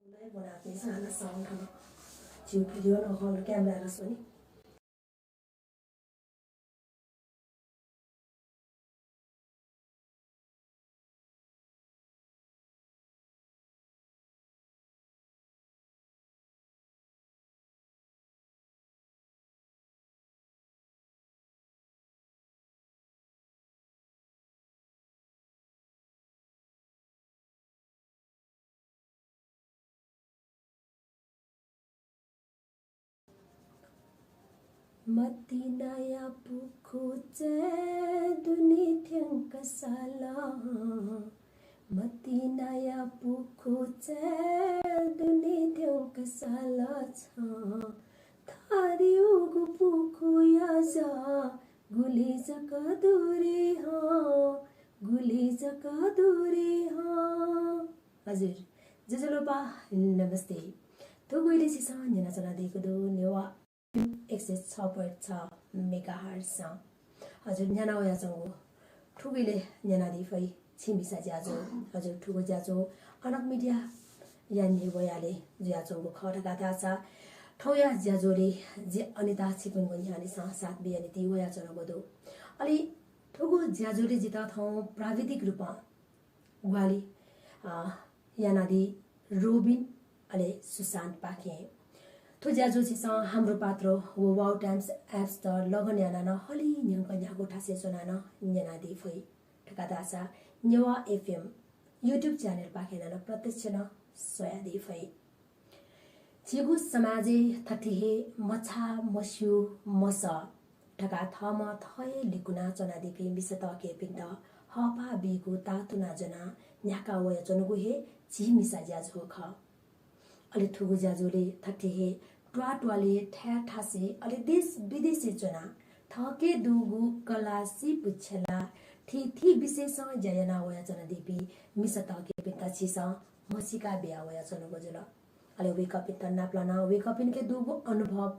बनाते साना साउन्ड जिउ भिडियो नहल क्यामेरा पनि मती नया पुखु दुनी थ्यङ कसाला मती नया पुखु दुनी थ्यङ कसाला छ थारी उगु पुखु याजा गुली जका दूरी गुली जका दूरी हजुर जजलोपा नमस्ते तो गइले सिसा जना जना दिएको दो नेवा 106.6 MHz हजुर न्याना वया चंगो ठुगीले न्याना दी फै Jhee Misa ज्याजो हजुर ठुगो ज्याजो अनक मिडिया यानि वयाले ज्याजोको खडका दाचा ठौया ज्याजोले जे अनिता छिपन गन्याले साथ बियानि ती वया चन बदो अलि ठुगो ज्याजोले जिता थौ प्राविधिक रूपमा ग्वाली यानादी रोबिन अले सुशान्त पाखे तो ज्याजो छिसा हाम्रो पात्र वो वाउ टाइम्स एप्स त लगन याना न हली न्यंक न्यागो ठासे सोनान न्याना दी फै ठकादासा नेवा एफएम युट्युब च्यानल पाखेन न प्रत्यक्ष न सोया दी फै छिगु समाजे थथिहे मछा मस्यु मस ठका थम थए लिकुना चना दिपि मिसत के पिन्द हपा बिगु तातुना जना न्याका वय चनुगु हे Jhee Misa ज्याजो ख अलि ठुगु ज्याजोले थथिहे ट्वाटवाले ठ्या ठासे अलि देश विदेशी जना थके दुगु कलासी पुछला थी विशेष जयना वया जना दिपि मिसत के पिन्ता छिसा मसिका बिया वया चनु गजला अलि वेकअप पिन्ता नाप्लाना वेकअप के दुगु अनुभव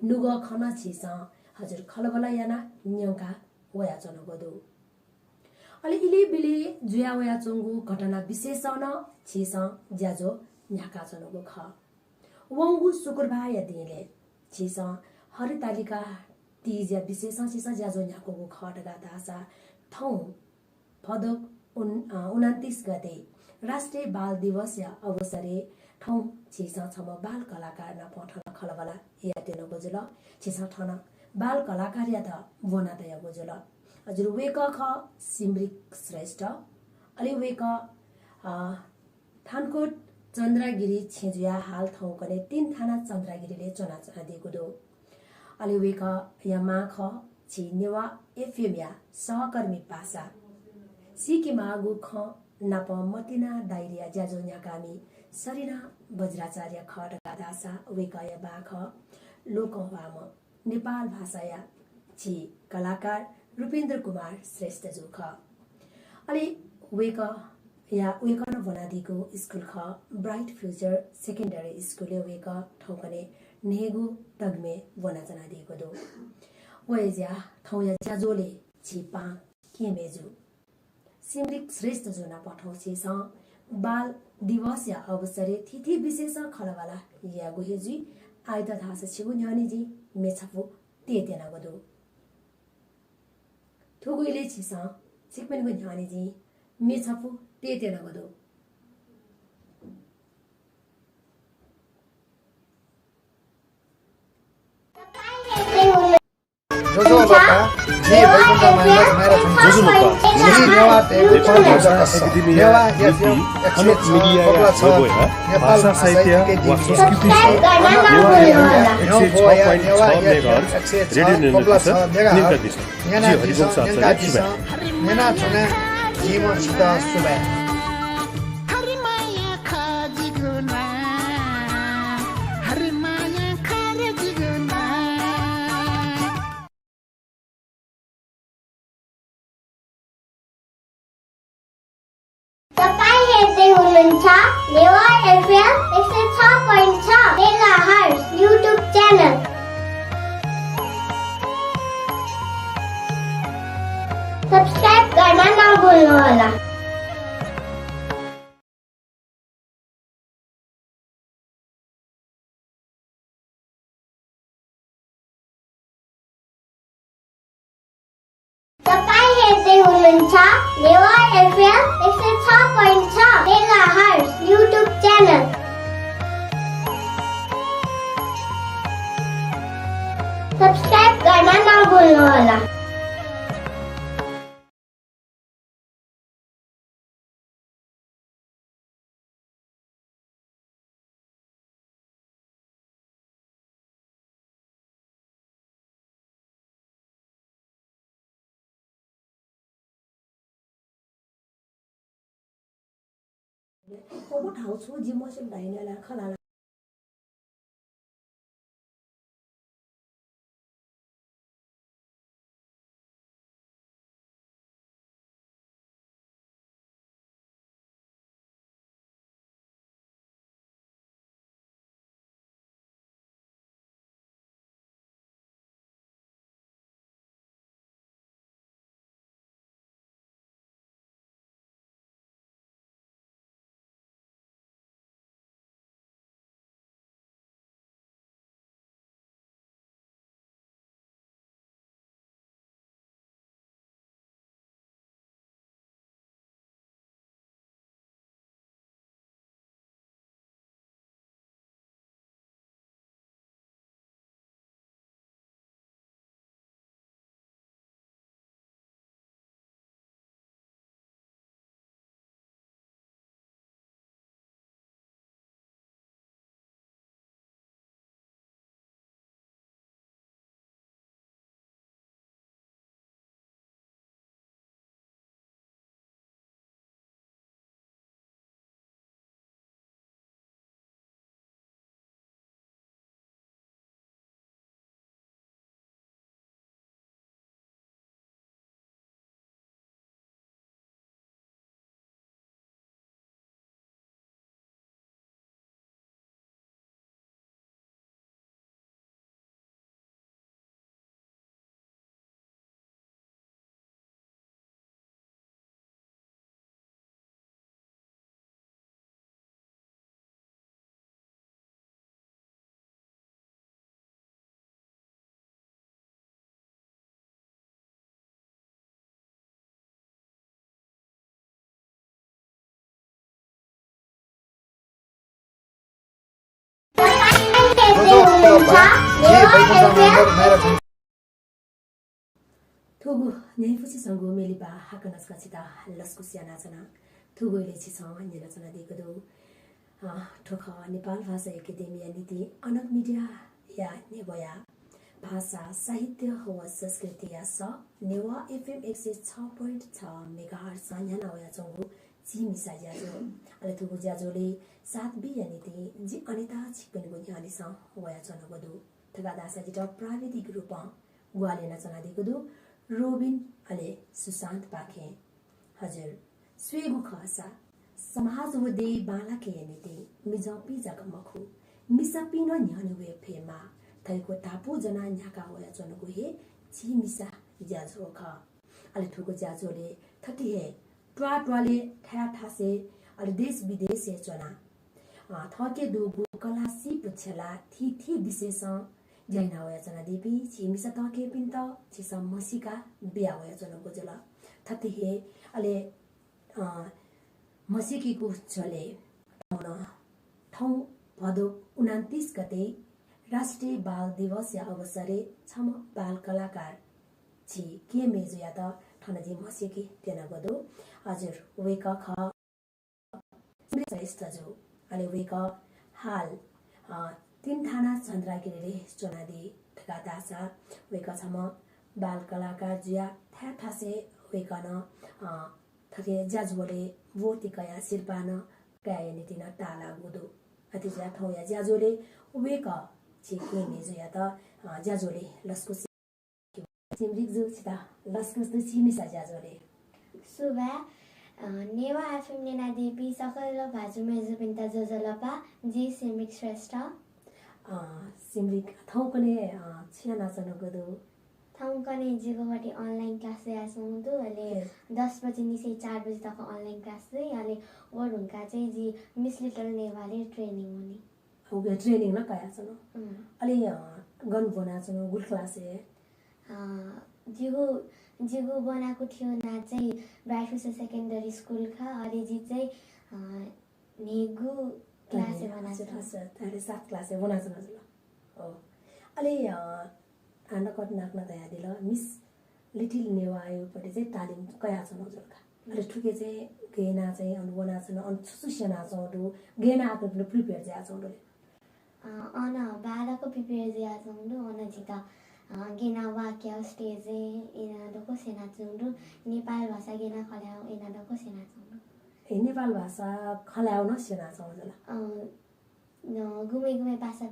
नुग खना छिसा हजुर खलबला याना न्यंका वया चनु गदो अलि इले बिले जुया वया चंगु घटना विशेष न छिसा ज्याजो न्याका चनुगु ख वंगु शुक्रबार या दिले छिसा हरितालिका तीज या विशेष छिसा ज्याजो न्याको खडगा दासा थौ फदक 29 गते राष्ट्रिय बाल दिवस या अवसरे थौ छिसा छम बाल कलाकार न पठन खलबला या तेनो गजल छिसा ठन बाल कलाकार या त वना दया गजल हजुर वेक ख सिमरिक श्रेष्ठ अलि वेक थानकोट चन्द्रगिरी छेजुया हाल थौ कने 3 थाना चन्द्रगिरीले चना चना दिएको दो अलि वेक या माख छि नेवा एफएम या सहकर्मी पासा सिके मागु ख नाप मतिना डायरिया ज्याजो न्याकामी सरिना वज्राचार्य खडका दासा वेक या बाख लोकवाम नेपाल भाषा या छि कलाकार रूपेन्द्र कुमार श्रेष्ठ जो ख अलि वेक या वेकन बनादिको स्कुल ख ब्राइट फ्युचर सेकेन्डरी स्कुल वेक ठौकने नेगु तगमे वनाजना दिएको दो वयज्या ठौया ज्याजोले छिपा केमेजु सिमरिक श्रेष्ठ जोना पठाउँछे स बाल दिवस या अवसरे तिथि विशेष खलवाला या गुहेजी आइत थास छिगु न्यानी जी मेछफु तेतेना गदो थुगुइले छिसा सिकमेन गु न्यानी जी मेछफु तेतेना गदो भाषा साहित्य वा संस्कृति Newa FM 106.6 MHz YouTube channel subscribe करना ना भूलना। हुनुहुन्छ Newa FM 106.6 MHz YouTube channel. Subscribe गर्न नभुल्नुहोला। Cô thảo số gì mà xem đấy này là khá là Thugu nyai fusi sangu melipa hakanas kachita laskusia nachana thugu ile chi sang hanya nachana dekado ठोखा Nepal भाषा academia नीति अनक media या नेवया भाषा साहित्य व संस्कृति या स Newa FM 106.6 megahertz सान्याना होया चंगु जी मिसा याजो अले थुगु ज्याजोले 7 बी या नीति जी अनिता छिपन गु यानि स होया चनगदु थगा दासा जिटा प्राविधिक रूपमा ग्वाले नचना दिगदु रोबिन अले सुशान्त पाखे हजुर स्वेगु खसा समाज वदे बाला के नीति मिजपी जग मखु मिसपी न न्यानुवे फेमा थैको तापु जना न्याका होया चनको हे जी मिसा ज्याजो ख अले ठुको ज्याजोले थति हे ट्वाले ठा ठासे अले देश विदेश से चना थके दुगु कलासी पुछला थी विशेष जैना होया चना दिपी जी मिसा तके पिन्त छिसा मसिका बिया होया चनको जला थति हे अले मसिकीको चले ठाउँ भदौ 29 गते राष्ट्रिय बाल दिवस या अवसरे छम बाल कलाकार छि के मेजुया त ठनजी मसिकी तेना गदो हजुर वेक ख श्रेष्ठ जो अले वेक हाल 3 थाना चन्द्रागिरीले चनादी ठगा दासा वेक छम बाल कलाकार जिया थासे वेकन थके ज्याजोले वोतिकया सिरपान काया नीतिन टाला गुदो अतिजा थौया ज्याजोले वेक छिके मेजुया त ज्याजोले लस्कु सिमरिक जो छिता लस्कु छिमिसा ज्याजोले सुबा नेवा एफएम नेना देवी सकल भाजु मेजु पिन्ता जजलपा जी सिमरिक श्रेष्ठ सिमरिक थौकने छियाना चनगदो थौकने जिगोबटी अनलाइन क्लास यासौं दु अले 10 बजे निसे 4 बजे तक अनलाइन क्लास चाहिँ अले वरुनका चाहिँ जी मिस लिटल नेवाले ट्रेनिङ हुने ओके ट्रेनिङ न काया छन अले गन बना छन गुल क्लास जिगो बनाएको थियो ना चाहिँ ब्राइट फ्युचर सेकेन्डरी स्कुल खा अहिले जी चाहिँ नेगु क्लास बनाएको छ 7 क्लास बनाएको छ ल हो अलि आना कट नाक्न तयार दिल मिस लिटिल नेवा आयोपट्टि चाहिँ तालिम कया छ नजरका अलि ठुके चाहिँ गेना चाहिँ अनु बनाएको छ अन सुसेना छौडु गेना आको प्रिपेयर ज्या छौडु अन बालाको प्रिपेयर ज्या छौडु अन जिता गेना वाक्य स्टेज इनाडोको सेना छौडु नेपाल भाषा गेना खल्याउ इनाडोको सेना छौडु नेपाल भाषा खल्याउन सेना छौडु गुमे भाषा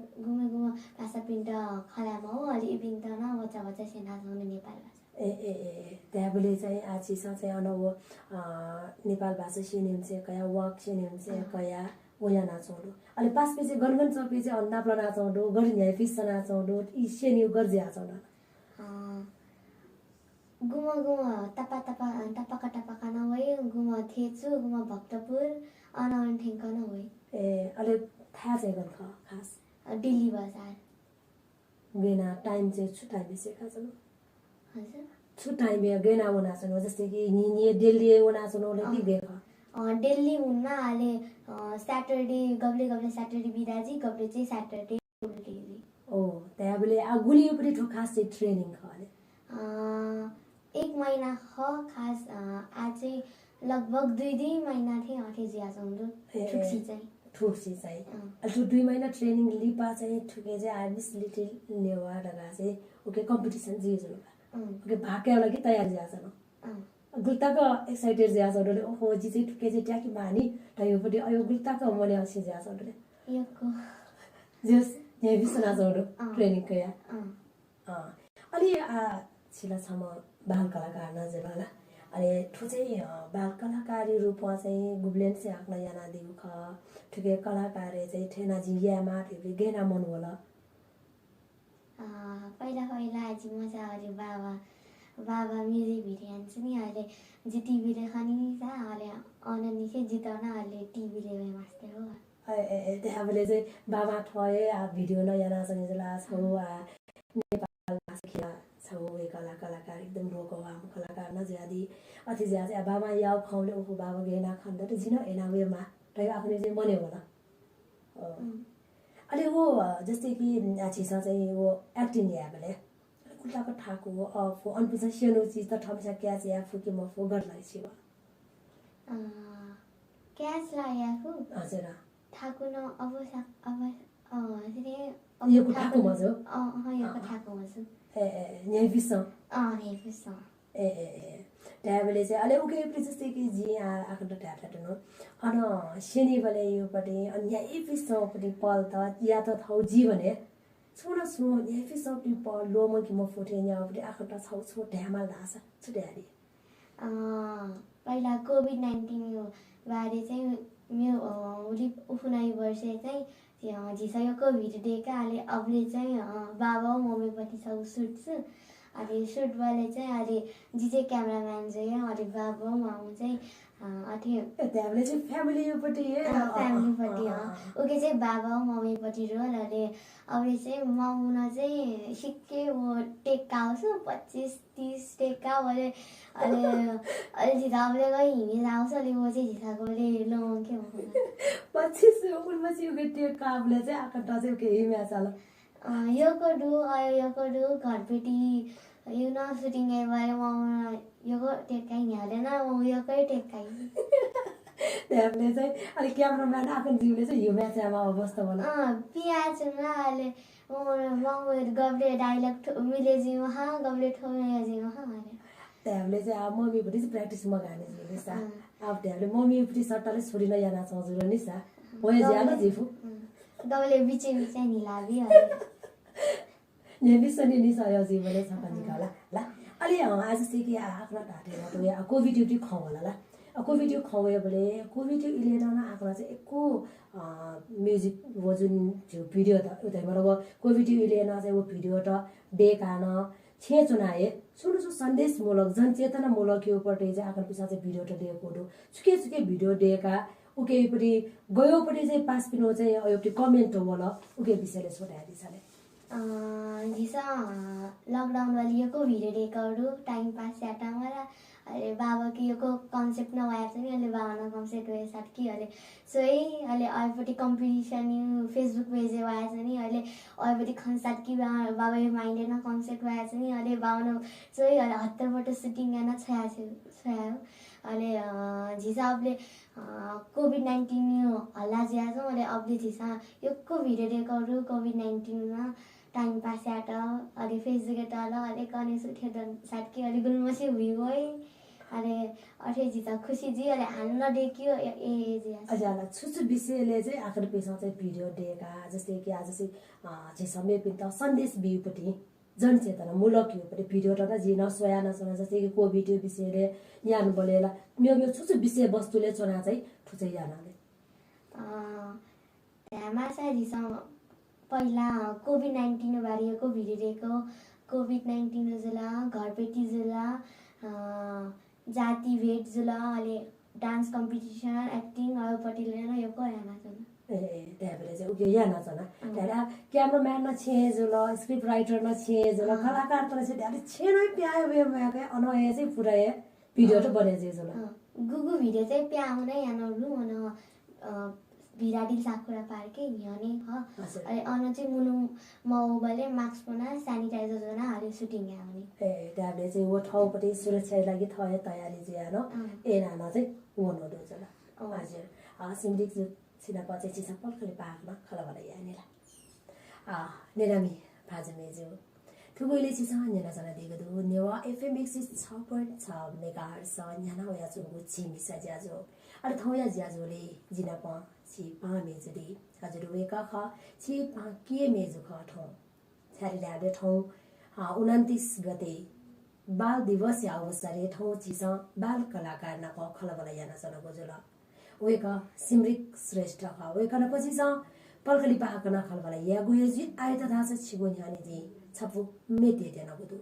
पिन्ट खल्यामा हो अलि पिन्ट न बच्चा सेना छौडु नेपाल भाषा त्यहाँले चाहिँ आछिसा चाहिँ अनव नेपाल भाषा सिनिन्छ कया वाक सिनिन्छ कया ओया नाचौडु अलि पास पेजे गनगन चपे चाहिँ अन्नाप्ला नाचौडु गरिन न्याय फिस नाचौडु ई सेनिउ गर्जिया छौडु गुमा टपा न होइ गुमा थेचु गुमा भक्तपुर अनवन ठेंका न होइ अलि थाहा चाहिँ गन खास दिल्ली बजार गेना टाइम चाहिँ छुटाइ बेसेका छन् हजुर छुटाइ बे गेना वना छन् जस्तै कि नि दिल्ली वना छन् ओले कि गेखा दिल्ली हुनमा आले सैटरडे गब्ले सैटरडे बिदाजी गब्ले चाहिँ सैटरडे उल्टेजी ओ त्यहाँले गुली पनि ठो खास चाहिँ ट्रेनिङ खले 1 महिना ख खास आज चाहिँ लगभग 2 महिना थे आथे जिया छौडु ठुक्सी चाहिँ अलि 2 महिना ट्रेनिङ लिपा चाहिँ ठुके चाहिँ आर्मिस लिटिल नेवा डगा चाहिँ ओके कम्पिटिसन जिजु ओके भाग्य लागि तयार जिया छन् गुल्ताको एक्साइटेड जिया छन् ओहो जी चाहिँ ठुके चाहिँ ट्याकी मानी तयो पनि अयो गुल्ताको मले असि जिया छन् यको जस यहाँ बिसना छौडु ट्रेनिङ कया अलि छिला छम बाल कलाकार नजरला अनि ठु चाहिँ बाल कलाकारी रूपमा चाहिँ गुब्लेन से आक्न याना दिउ ख ठुके कलाकार चाहिँ ठेना जियामा ठुके गेना मन होला पहिला आज मजा आयो बाबा म्युजिक भिडियो हान्छ नि अहिले जी टिभीले खनि छ अहिले अननी चाहिँ जिताउन अहिले टिभीले मास्ते हो त्यहाँले चाहिँ बाबा ठए भिडियो न याना चाहिँ जला छौ नेपाल भाषा छौ ए कलाकार एकदम रोको आम कलाकार न ज्यादी अति ज्यादा बाबा याउ खाउले ओहो बाबा गेना खन्द त जिन एना वेमा तै आफुले चाहिँ मने होला अलि वो जस्तै कि आछिसा चाहिँ वो एक्टिङ याबले कुटाको ठाको अफ अनपुसा सेनो चीज त ठमसा क्या चाहिँ आफु के म फो गर्लाई छि क्याच लायाफु हजुर ठाको न अब यो ठाको मजो यो ठाको मजो न्याय बिस न्याय बिस ट्याबले चाहिँ अलि उके जस्तै कि जी आखन त ट्याब न अन सेनी बले यो पटे अनि न्याय बिस पटे पल त या त थाउ जी भने छोड न्याय बिस पटे पल लो म कि म फोटे न्या पटे आखन त छौ छो ढ्यामा लासा छुट्यारी पहिला कोभिड-19 बारे चाहिँ मेरो उफुनाइ वर्ष चाहिँ झिसयो कोभिड डेका अहिले अबले चाहिँ बाबा मम्मीपट्टि छ सुट्छु अहिले सुट वाले चाहिँ अहिले जी चाहिँ क्यामेराम्यान चाहिँ अहिले बाबा मामु चाहिँ त्यहाँले चाहिँ फ्यामिलीपट्टि फ्यामिलीपट्टि ओके चाहिँ बाबा मम्मीपट्टि रोल अहिले अबले चाहिँ मामुन चाहिँ सिक्के वो टेक्का आउँछ 25-30 टेक्का अहिले अहिले झिसाले गई हिँडेर आउँछ अलि वो चाहिँ झिसाकोले लो के 25 उनपछि उके टेक्का आफूले चाहिँ आँखा चाहिँ के हिम्या छ यो कोडु घरपेटी यो न सुटिङ भयो म यो टेक्काइ हालेन म यो कै टेक्काइ त्यहाँले चाहिँ अलि क्यामेराम्यान आफ्नो जिउले चाहिँ हिम्या चाहिँ अवस्था होला पियाज न अहिले म गब्ले डाइलग मिलेजिङ हा गब्ले ठोमेजिङ हा अरे त्यहाँले चाहिँ अब मम्मीपट्टि चाहिँ प्र्याक्टिस मगाने निसा अब त्यहाँले मम्मीपट्टि सट्टाले छोडिन याना चजुर निसा भयो ज्यान जिफु गब्ले बिचे निलाबी यहाँ बिसनी निसा जीवले छ निकाला ल अलि आज चाहिँ कि आफ्नो ढाटेर त या कोभिड खाउ होला ल कोभिड खाउयो भने कोभिड इलेन आफ्नो चाहिँ एको म्युजिक वो जुन भिडियो त उतैबाट वो कोभिड इलेन चाहिँ वो भिडियो त देखान छे चुनाए सुरु सन्देशमूलक जनचेतनामूलक योपट्टि चाहिँ आफ्नो पिछा चाहिँ भिडियो त दिएको छुके भिडियो दिएका उकेपट्टि गयोपट्टि चाहिँ पास पिनो चाहिँ एउटै कमेन्ट होला उके विषयले छोडाइदिछ झिसा लकडाउन वाली यो को भिडियो रेकर्ड टाइम पास या टाइमला अरे बाबा की यो को कन्सेप्ट न वाया चाहिँ अहिले बाबा कन्सेप्ट वे साथ कि अहिले सोही अहिले अहिले कम्पिटिसन यो फेसबुक पेज वाया चाहिँ अहिले अहिले खन्सात कि बाबा माइन्ड न कन्सेप्ट वाया चाहिँ अहिले बाबा सोही अहिले हत्तरबाट सुटिङ गर्न छ्यायो अहिले झिसाबले कोभिड-19 यो हल्ला ज्या छ अहिले अबले झिसा यो को भिडियो रेकर्ड कोभिड-19 मा टाइम पास याट अहिले फेसबुक टाल अहिले कने सुठे साथ कि अहिले गुलमसी हुई गए अरे अठे जिता खुशी जी अरे हान्न देखियो ए जी अझाला छुछु विषयले चाहिँ आखिर पेसा चाहिँ भिडियो दिएका जस्तै कि आज चाहिँ जे समय पिन्त सन्देश बिउपट्टि जनचेतना मूलक योपट्टि भिडियो र जिन सोया नसोना जस्तै कि कोभिड यो विषयले यान बोलेला मेरो छुछु विषय वस्तुले चोना चाहिँ ठुचै यानाले त्यहाँ चाहिँ जिसा पहिला कोभिड-19 बारेको भिडियो दिएको कोभिड-19 जुला घरपेटी जुला जाति भेट जुला अहिले डान्स कम्पिटिसन एक्टिङ अरूपट्टि लिएर यो को याना छ ए त्यहाँबाट चाहिँ उयो याना छ न त्यहाँ क्यामेराम्यान न छे जुल स्क्रिप्ट राइटर न छे जुल कलाकार तर चाहिँ त्यहाँ छे नै प्यायो वे मके अनय चाहिँ पुरै भिडियो त बने जे जुल गुगु भिडियो चाहिँ प्याउनै यानहरु अन बिराडी साकुरा पार्के यने ह अरे अन चाहिँ मुनु मौबले मास्क पना सैनिटाइजर जना हरे शूटिङ आउने ए त्यहाँले चाहिँ वो ठाउँपट्टि सुरक्षाको लागि थय तयारी ज्यान ए नाना चाहिँ वनो दो जला हजुर सिमरिक छिना पछि छिसा पल्कले पाकमा खलबला यानेला नेरामी भाजमेजो थुगोइले छिसा न्याना जना दिगो दो नेवा एफएम 106.6 मेगाहर्ज न्याना होया जुगु झी मिसा ज्याजो अरे थौया ज्याजोले जिनापा छि पा मेजरी हजुर वेका ख छि पा के मेजु ख ठौ छारिलाले ठौ 29 गते बाल दिवस या अवसरले ठौ छिसा बाल कलाकार न क खलबला याना जना गोजला वेका सिमरिक श्रेष्ठ ख वेका न पछि स पल्कली पाक न खलबला या गुयजी आइ त थाहा छ छिगो न्याने जी छपु मेते देन गुदु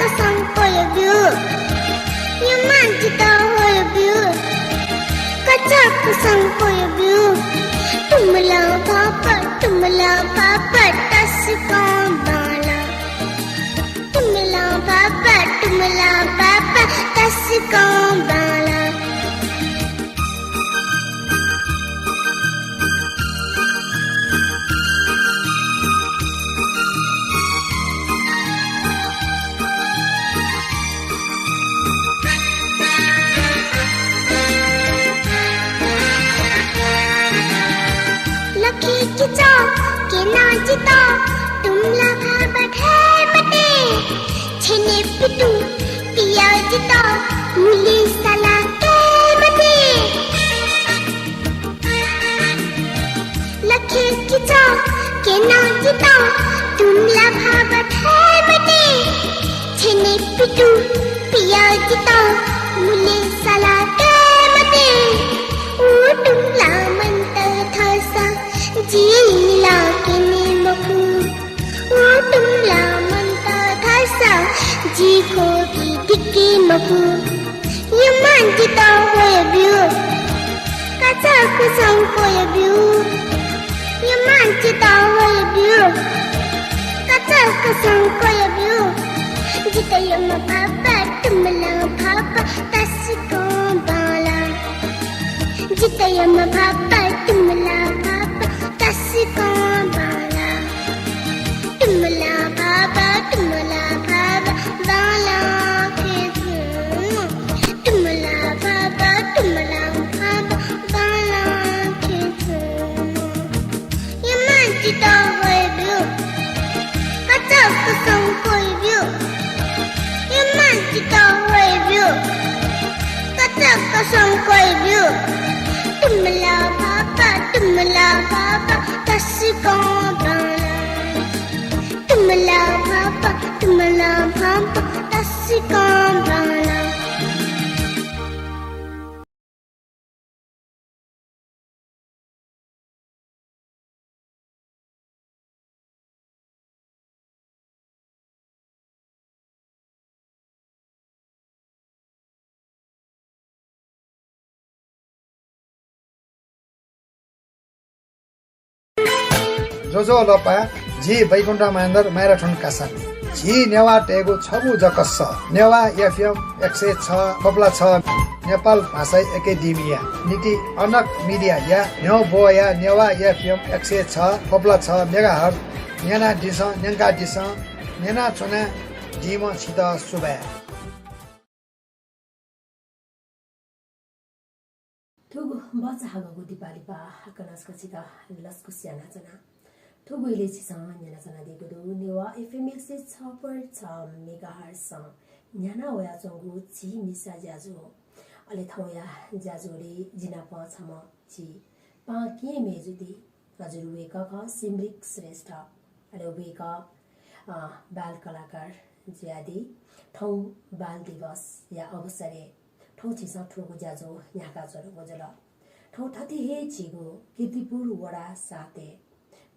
कसमको यो बिउ यो मान्छे त हो यो बिउ कच्चा कसमको यो बिउ तुमला पापा टसको बाला तुमला पापा टसको बाला के नाचता तुमला बैठे मते छने पिटू पियाजता मुली सला के मते लखे किचा के नाचता तुमला बैठे मते छने पिटू पियाजता मुली सला के मते ओ तुमला मनता थासा जीला किने मखु ओ तुमला मनता थासा जी को की दिक्की मखु ये मानता हो ये बिउ कचा कसम को ये बिउ ये मानता हो ये बिउ कचा कसम को ये बिउ जिते यम पापा तुमला पापा तसको बाला जिते यम पापा तुमला तसको बाला तुमला बाबा बाला के तुमला बाबा बाला के ये मानता हो बिउ कच्चा कसम कोई बिउ ये मानता हो बिउ कच्चा कसम कोई बिउ तुमला बाबा तसको बाला तुमला बाबा तसको बाला जोजो लपा झी बैकुण्ठ महेन्द्र मैराथन कासा झी नेवा टेगु छबु जकस नेवा एफएम 106.6 नेपाल भाषा एकाडेमिया नीति अनक मिडिया या न्यौ बोया नेवा एफएम 106.6 मेगाहर्ज नेना दिस नेंगा दिस नेना चुना जिम छित सुबा ठुगु बच्चा हागको दिपाली पा कनासको छित लस्कु स्याना जना ठुगुले छिसा न्याना जना दिगु दु नेवा एफएम 106.6 मेगाहर्ज न्याना वया चंगु झी मिसा ज्याजु अले थौया ज्याजुले जिना पाछम छि पाके मेजुदी हजुर वेका ख सिमरिक श्रेष्ठ अले वेका बाल कलाकार ज्यादी ठौ बाल दिवस या अवसरे ठौ छिसा ठुगु ज्याजु न्याका जरो गजल ठौ थति हे छिगु कीर्तिपुर वडा साते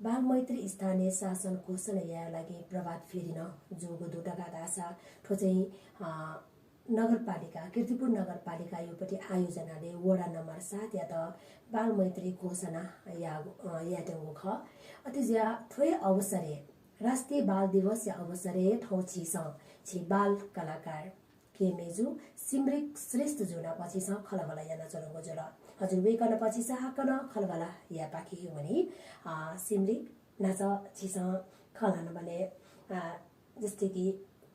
बाल मैत्री स्थानीय शासन घोषणा या लागि प्रभात फेरिन जोगो दुटका दासा ठोचै नगरपालिका कीर्तिपुर नगरपालिका योपटि आयोजनाले वडा नम्बर 7 या त बाल मैत्री घोषणा या याटेगो ख अति ज्या थोय अवसरे राष्ट्रिय बाल दिवस या अवसरे ठौ छि बाल कलाकार के मेजु सिमरिक श्रेष्ठ जुना पछि स खलबला याना चलगो जल हजुर वेकन पछि स हाकन खलबला या पाखी भने सिमरिक नाच छिस खलन भने जस्तै कि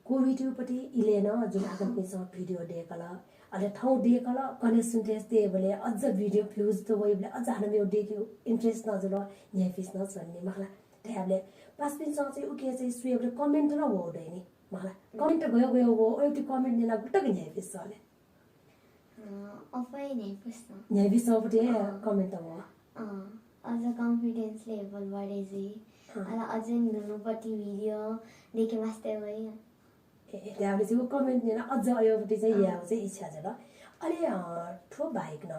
कोभिड पटी इलेन जुन आगन पिस भिडियो देकला अले ठौ देकला कनेक्सन टेस्ट दे बोले अझ भिडियो फ्यूज त वेबले अझ हामी यो देख्यो इंट्रेस्ट नजुल न्याय फिस न छन्ने मखला ट्याबले पास पिन चाहिँ उके चाहिँ सुएबले कमेन्ट न होदै नि मलाई कमेन्ट गयो हो एउटा कमेन्ट दिला गुटक न्याय फिस छले अफै नै पुस्न न्याय फिस पटी कमेन्ट हो अझ कन्फिडेन्स लेभल बढे जी अला अझ नुपटी भिडियो देखे मास्ते भइ ट्याबले चाहिँ कमेन्ट दिला अझ अयोपटी चाहिँ या चाहिँ इच्छा छ ल अले ठो बाइक न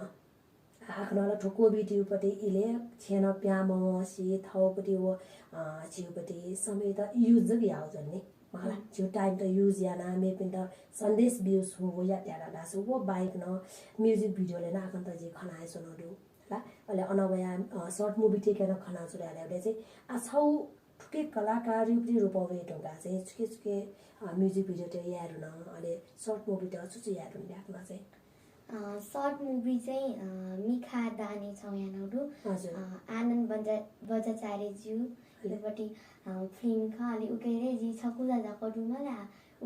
आखनला ठोको भिडियोपटि इले छेन प्याम सी थाउपटि वो छिउपटि समय त युज याउ जन्ने मला जो टाइम त यूज याना मे पिन त संदेश व्यूज हो या त्यारा लास वो बाइक न म्युजिक भिडियो ले ना आकन त जे खनाए सुनदु ला अले अनवया शॉर्ट मूवी टेकेर खना जुराले चाहिँ आ छौ ठुके कलाकार युक्ति रूपवे ढंगा चाहिँ छुके छुके म्युजिक भिडियो त यारु न अले शॉर्ट मूवी त छुछु यारु ल्याक्न चाहिँ शॉर्ट मूवी चाहिँ मिखा दानी छौ यानहरु आनन्द बजाचार्यज्यू लेपटी फिल्म खाली उकेरे जी छकुजा जाकडु मला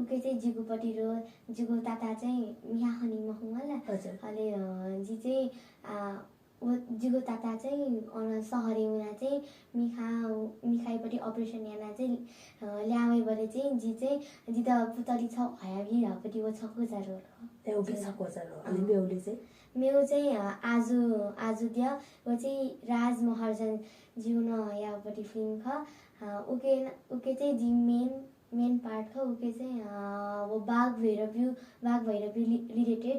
उके चाहिँ जिगुपटी रो जिगु ताता चाहिँ मिया खनि महुला अले जी चाहिँ जिगु ताता चाहिँ अन सहरे उना चाहिँ मिखाइपटी अपरेसन याना चाहिँ ल्यावे बले चाहिँ जी त पुतली छ हया भिरापटी वो छकुजा रो एउटै छकुजा रो अनि मेउले चाहिँ मेउ चाहिँ आज दिया वो चाहिँ राज महर्जन जिउन यापटी फिल्म ख उके चाहिँ जी मेन पार्ट ख उके चाहिँ वो बाघ भैरव रिलेटेड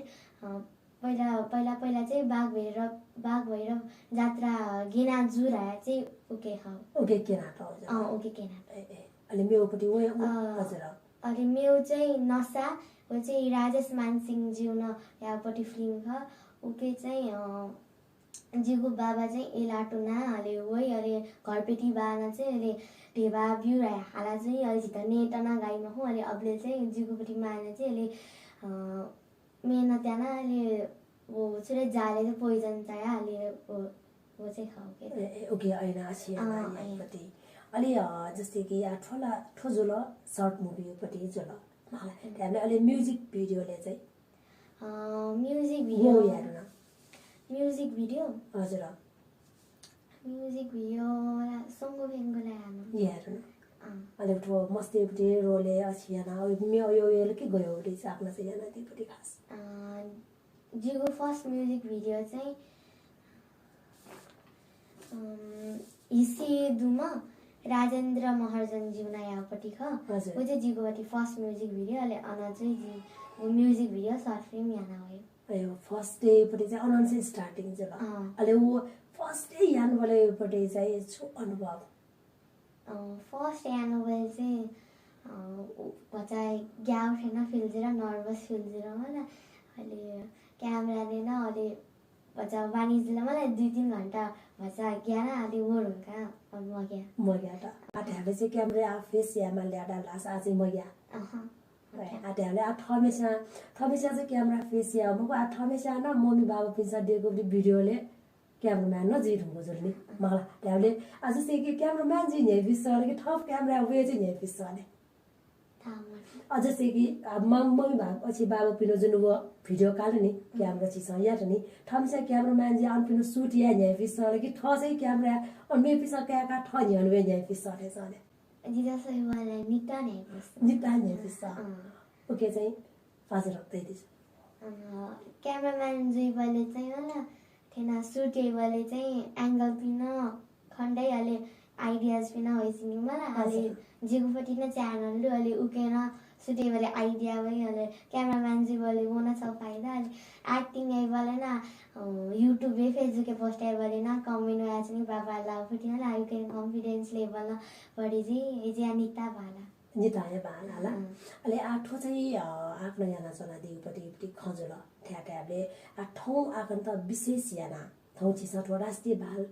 पहिला चाहिँ बाघ भैरव जात्रा गेना जुरा चाहिँ उके केना त उके केना अनि मेउपटी वो हजुर अनि मेउ चाहिँ नसा वो चाहिँ राजेश मानसिंह जिउन यापटी फिल्म ख उके चाहिँ जिगु बाबा चाहिँ एलाटुना अले वही अले घरपेटी बाना चाहिँ अले ढेबा बिउ हाला चाहिँ अलि त नेटना गाईमा हो अले अबले चाहिँ जिगुपटी माने चाहिँ अले मेहनत याना अले वो छुरे जाले चाहिँ पोइजन चाया अले वो चाहिँ खाओ के ओके ऐना आसियाना यापटी अलि जस्तै कि या ठोजुल शॉर्ट मूवी पटी जुल मलाई हामीले अलि म्युजिक भिडियोले चाहिँ म्युजिक भिडियो यारुना म्युजिक भिडियो हजुर म्युजिक भिडियो संगो बेंगोला यानु यारुना अलि ठो मस्तीपटी रोले आसियाना यो के गयो उले साक्न चाहिँ याना त्यपटी खास जिगो फर्स्ट म्युजिक भिडियो चाहिँ हिसी दुमा राजेन्द्र महर्जन जिउना यापटी ख वो चाहिँ जिगोपटी फर्स्ट म्युजिक भिडियो अले अना चाहिँ जी वो म्युजिक भिडियो शॉर्ट फिल्म याना भयो अयो फर्स्ट डे पटे चाहिँ अनाउन्स स्टार्टिङ जब अले वो फर्स्ट डे यान वाले पटे चाहिँ छु अनुभव फर्स्ट एनुअल चाहिँ बचाइ ग्याउ थिएन फिल जरा नर्भस फिल जरा मलाई अहिले क्यामेरा देन अहिले बचा वाणिज्यले मलाई 2-3 घण्टा बचा ज्ञान आदि वो हुन्छ मग्या त आठले चाहिँ क्यामेरा फेस यामा ल्याडा लास आज मग्या आठले आ थमेसा चाहिँ क्यामेरा फेस या मको आ थमेसा न मम्मी बाबा पिसा दिएको भिडियोले क्यामेराम्यान न जित हुन्छ नि मलाई त्याले आज चाहिँ के क्यामेराम्यान जी ने बिसर के थप क्यामेरा वे चाहिँ ने बिसर अझ चाहिँ कि मम्मी बाबा पछि बाबा पिनो जुन वो भिडियो काल्यो नि क्यामेरा चिस या त नि थम्सा क्यामेराम्यान जी अन पिनो शूट या ने बिसर कि थ चाहिँ क्यामेरा अन मे पिसा का थ नि अन वे ने बिसर है सले जिजा सही वाला निता ने बिसर ओके चाहिँ फाजर रक्दै दिस क्यामेराम्यान जी वाले चाहिँ होला थेना शूट वाले चाहिँ एंगल पिन खण्डै हाले आइडियाज पिन होइसिनि मलाई हाले जिगुपटी न च्यानल ले हाले उकेन सुटे वाले आइडिया वही हाले क्यामेराम्यान जी वाले वो न सब फाइदा हाले एक्टिङ ए वाले ना यूट्यूब पे फेसबुक पोस्ट ए वाले ना कमेन्ट आया चाहिँ बाबा ला फटी न आयु के कॉन्फिडेंस लेभल न बढी जी ए जे अनिता बाला निताय बाला अले आठो चाहिँ आफ्नो याना चना दिउपटी खजुल ठ्याट्याले आठौं आकन त विशेष याना थौ छिसठ राष्ट्रिय बाल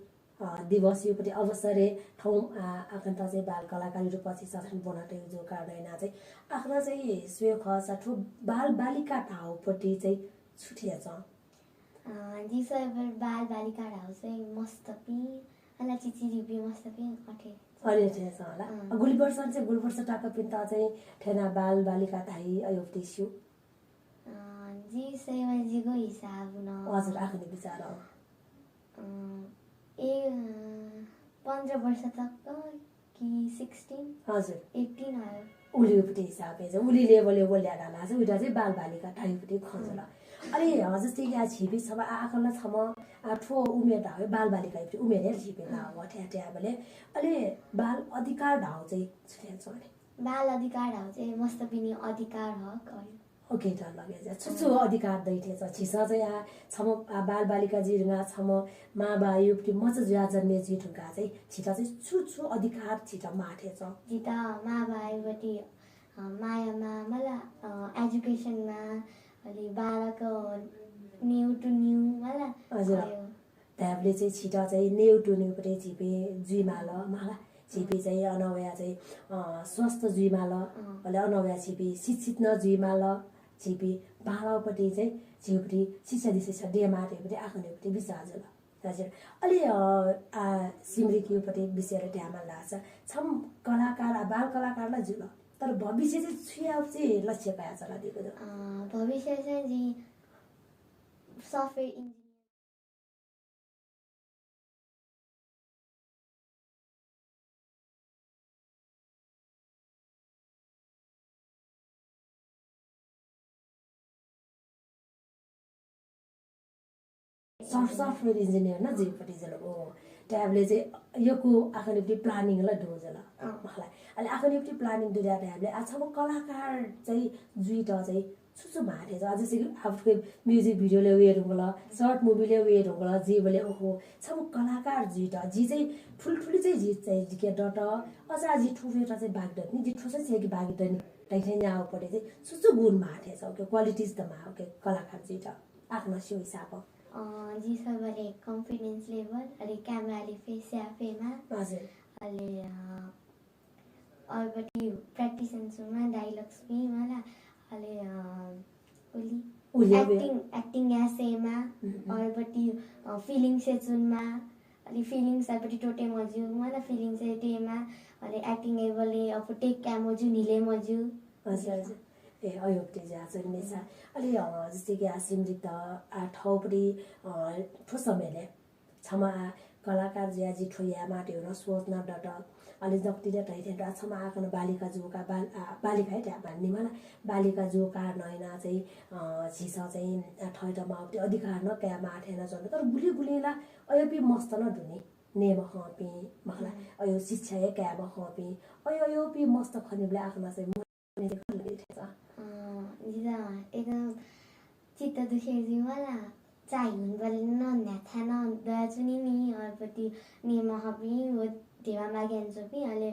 दिवस योपटी अवसरे ठाउँ आकन त चाहिँ बाल कलाकार पछि सठन बनाटे जो कारणैना चाहिँ आफ्नो चाहिँ स्वे खस ठो बाल बालिका ठाउँपट्टि चाहिँ छुटिया छ दिसय बाल बालिका ठाउँ चाहिँ मस्तपी अला चिची रिबी मस्तपी अठे अरे छ होला गुलबर्सन चाहिँ गुलबर्स टाका पिन्ता चाहिँ ठेना बाल बालिका थाई अयोप्ति छु जी सेवा जीको हिसाब न हजुर आखिरी विचार हो 15 वर्ष तक कि 16 हजुर 18 आयो उलिपट्टि हिसाबले चाहिँ उली लेभलले बोल्या डाला चाहिँ उटा चाहिँ बाल बालिका थाईपट्टि खन्छ अरे जस्तै कि छिपी छ आकल्ला छम आठो उमेर ढाउ बाल बालिका उमेर हेर छिपे ना हो ठ्याट्याबले अले बाल अधिकार ढाउ चाहिँ छुट्याउँछ अरे बाल अधिकार ढाउ चाहिँ मस्त पनि अधिकार हक ओके त लगे छुछु अधिकार दैथे छ छिसा चाहिँ आ छम बाल बालिका जिरगा छम मा बा युपटी मच ज्या जन्मे जिठुका चाहिँ छिटा चाहिँ छुछु अधिकार छिटा माठे छ जिता मा बाइबटी मायामा मलाई एजुकेसनमा अलि बालको न्यू टु न्यू मलाई हजुर त्यहाँले चाहिँ छिटो चाहिँ न्यू टु न्यूपट्टि झिपे जुइमाल मलाई छिपी चाहिँ अनवया चाहिँ स्वस्थ जुइमाल अहिले अनवया छिपी शिक्षित न जुइमाल छिपी बालापट्टि चाहिँ झिउपट्टि शिक्षा दिशा डेमाटेपट्टि आँखनेपट्टि विचार हजुर हजुर अलि सिमरिकीपट्टि विषयलाई ध्यानमा लाग्छ छम कलाकार बाल कलाकारलाई जुल तर भविष्य चाहिँ छुया चाहिँ लक्ष्य पाए चला दिएको भविष्य चाहिँ सफ्टवेयर इन्जिनियर सफ्टवेयर इन्जिनियर न जेपट्टि जलो ट्याबले चाहिँ योको आखनिपट्टि प्लानिङलाई ढोजला मलाई अहिले आखनिपट्टि प्लानिङ दुइटा ट्याबले आजको कलाकार चाहिँ जुइटा चाहिँ छुचु भाटे छ जस्तै कि आफ्नो म्युजिक भिडियोले उयो होला सर्ट मुभीले उयो होला जे बोले ओहो सब कलाकार जुइटा जी चाहिँ ठुल्ठुली चाहिँ जी चाहिँ के डट अझ जी ठुफेटा चाहिँ बागडट नि जी ठुसै छ कि बागडट नि लाइक यहाँ पटे चाहिँ छुचु गुण भाटे छ के क्वालिटिज त मा के कलाकार जुइटा आफ्नो सिउ हिसाब जी सबले कन्फिडेन्स लेभल अलि क्यामेराले फेस एफएमा हजुर अलि अरूपट्टि प्र्याक्टिस सुनमा डायलग्स पनि मलाई अलि एक्टिङ एसेमा अरूपट्टि फिलिङ्स सुनमा अलि फिलिङ्स अरूपट्टि टोटे मजु मलाई फिलिङ्स टेमा अलि एक्टिङ एबले अब टेक क्यामोजु निले मजु हजुर हजुर ए अयोपट्टि जान्छ निसा अलि जस्तै कि सिमरिक ठाउँपट्टि ठोस मैले क्षमा कलाकार ज्याजी ठोया माट्यो न सोच्न डट अलि जति नै ठैठेन क्षमा आकन बालिका जोका बालिका है त्यहाँ भन्ने मलाई बालिका जोका नैना चाहिँ झिस चाहिँ ठैटमा आउँथ्यो अधिकार न क्या माठेन जन्म तर गुली गुलीला अयोपि मस्त न धुने नेम खपी मलाई अयो शिक्षा क्या खपी अयोपि मस्त खनिबले आफ्नो चाहिँ एकदम चित्त दुखेको मलाई चाहिहुन बल्न न्याथान दयाचुनी नि अरूपट्टि नेम खपी हो देवा माग्यान्छु पि अहिले